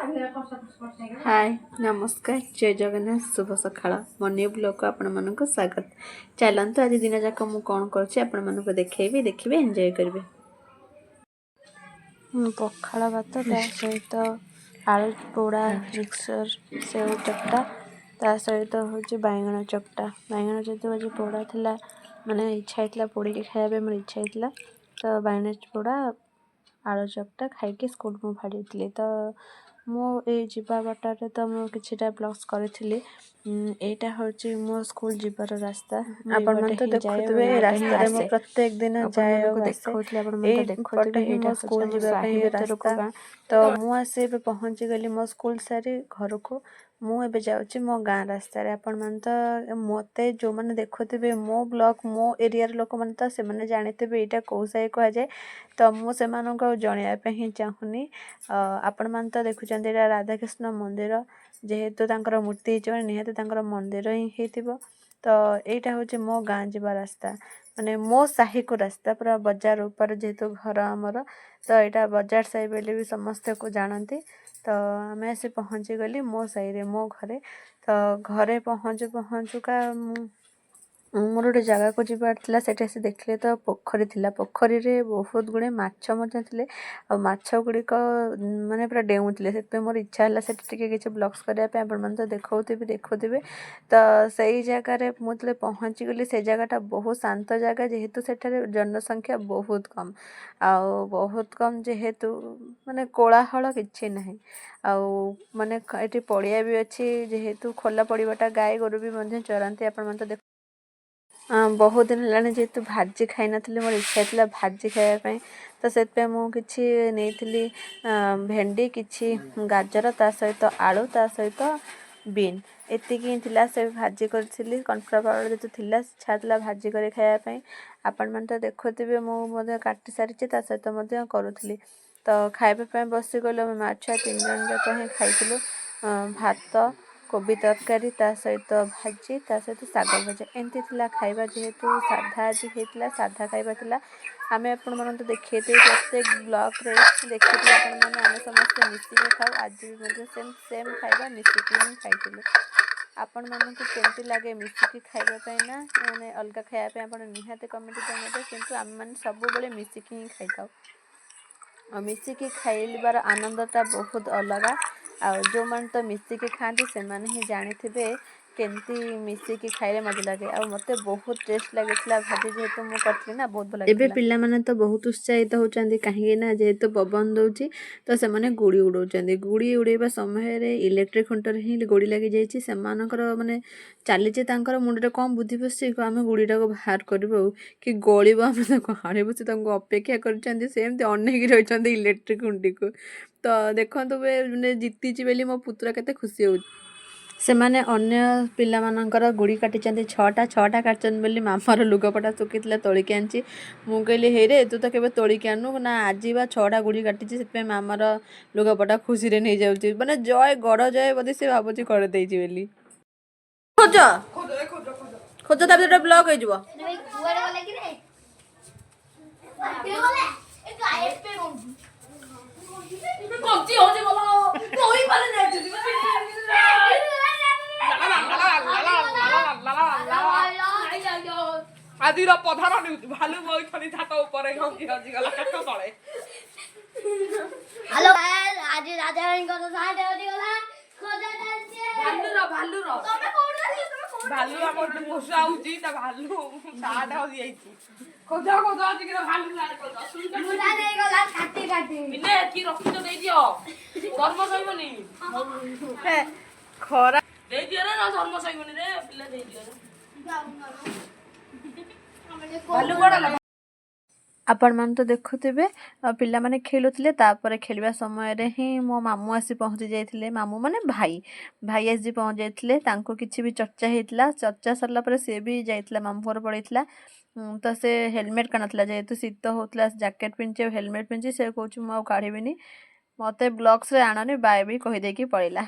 हाय नमस्कार जय जगन्नाथ शुभ सकाळ मो न्यू ब्लॉग को आपण मानक स्वागत। चलते आज दिन जाक मु कौन कर देखी देखिए एंजॉय करेंगे। पखाड़ भात ता सहित आलू पोड़ा मिक्सर सेव चकटा ता सहित हूँ बैगण चकटा बैगण जो आज पोड़ा था माने इच्छा होता पोड़ी खाया मोर इच्छा होता तो बैगण पोड़ा आलू चकटा खाई स्कूल में फाड़ी तो मुझे बाटर तो मुझे ब्लॉग्स करी एटा हूँ मो स्कूल जीवार रास्ता आपण तो देखुवे रास्ता मो प्रत्येक दिन जाए देखुवे मो स्कूल जीवाई रास्ता तो मुझे पहुँची गली मो स्कूल सारी घर को मुझे जाऊँगी मो गाँ रास्ता आपण मन तो मते जो मैंने देखुवे मो ब्लॉग मो एरिया लोक मैंने तो से जानते यहाँ कौ साई कह जाए तो मुझे जनवाप ही चाहूनी आपण मन तो देखुं राधाकृष्ण मंदिर जेहेतु तांकर मूर्ति निहाती मंदिर ही हो तो यहाँ हूँ मो गाँ जीवा रास्ता माने मो साही को रास्ता पूरा बजार ऊपर जेहेतु घर आमर तो यहाँ बजार साही बोली भी समस्ते को जानती तो आम आसी पहुँची गली मो साही मो घरे तो घरे पहुँचू पहुँचुका मोर गोटे जगह को जीवार था सेठी आसी देखले तो पोखरी थिला पोखरी रे बहुत गुणे माछ मध्य थिले आ माछ गुड़िक माने पूरा डेउथिले से मोर इच्छा है सेठी किसी ब्लॉग्स करने आपण मन तो देखुवे तो सही जगार मुझे पहुँची गली से जगहटा बहुत शांत जगह जेहेतु सेठारे जनसंख्या बहुत कम बहुत कम जेहेतु माने कोलाहल किछि नहीं आउ माने ये पड़िया भी अच्छी जेहेतु खोला पड़ाटा गाय गोरु भी चरांती आपण मन तो बहुत दिन है जेहेतु भाजी खाई नी मोर इच्छा था भाजी खायापी तो से मुझे नहीं भेंडी किसी गाजर ता सहित आलू ता सहित बीन एतिकी से भाजी करी कॉर्नफ्लावर पाउडर जो थी छाला भाजी कर खायापी आपण मन तो देखुवे मुझे काटी सारी सहित करूली तो खायापी बसीगल माँ छुआ 3 जन जाक ही खाई भात कोबी तरकारी ता सहित भाजी ता सहित शाग भजा एमती खाଇବା जेहेतु साधा आज होता साधा खाଇବା आम आपण मन तो देखते प्रत्येक ब्लॉग रे देखते आम समस्त मिसिकी खाऊ आज भी सेम खाଇବା मिसिकी ही खाई आपण मानक केमती लगे मिसिकी खाइबापी ना मैंने अलग खायापी आप निहाती कमेंट जनाइबे किंतु आम मैंने सब मिसिकी ही खाई था मिसिकी खाइबार आनंदटा बहुत अलग आ जो मन तो मिसिकी खाती से ही जानी केमती मिसिकी खाइले मजा लगे आ मते बहुत टेस्ट लगे भाजी जेहेतु मुझे ना बहुत भल लगे पिला माने तो बहुत उत्साहित होचंदी कहीं ना जेहेतु पवन दउची तो से माने गुड़ी उड़ाउचंदी गुड़ी उड़ेबा समय रे इलेक्ट्रिक खुंटर ही गुड़ी लगी जाइछि से मानकर माने चलीचे तांकर मुंडरे कम बुद्धि पसी आम गुड़ीटा को बाहर करबो कि गलिबो आम ताको हाणिबो से तांको अपेक्षा करचंदी सेमते अनेक रहिचंदी इलेक्ट्रिक खुंटी को तो देखंतु बे जीतीची बेली मो पुत्र केते खुशी हो से माने अन्य पिला मानकर गुड़ी काटी 6टा काटचन बोली मामार लुगापटा सुखी तोलिकी आनी मु कहली हे रे तू तो केबे तोलिकी आनु ना आज बा 6टा गुड़ी काटी से मामार लुगापटा खुशी रे नहीं जाउची माने जय गड़ जय बोली से भाबुची कर देइची बोली खोज खोज ता भीतर ब्लॉक हो जिवो कच्ची हो जे बोलो कोई पाले नहीं आदिर पधार भालू बैठनी छात ऊपर हंसी हंसी गला काट तळे हेलो आज राजा रानी को साथ हटी गला खोजा जाचे भालू रो तमे कोन भालू अपन पोसा आउची ता भालू साथ हो जाईची खोजा खोजा आज के भालू लाड खोजा सुन मुला नहीं गला काटी काटी बिले की रखी तो दे दियो धर्म सहीबनी खरा दे दियो रे ना धर्म सहीबनी रे बिले दे दियो रे आपण मन तो देखुथिबे पिला माने खेलुथिले तापर खेलबा समय रे ही मो मामू आसी पहुंची जाइथिले मामू माने भाई आसी पहुंच जाइथिले तांको किछि भी चर्चा हेतला चर्चा सरला पर से भी जाइथिला मामू घर पड़ैथिला तो से हेलमेट कानथला जेहेतु शीत होतला जैकेट पिंचे हेलमेट पिंचे से कहूछु मो काढिबिनी मते ब्लॉग्स रे आननी बाय भी कहि देकी पड़िला।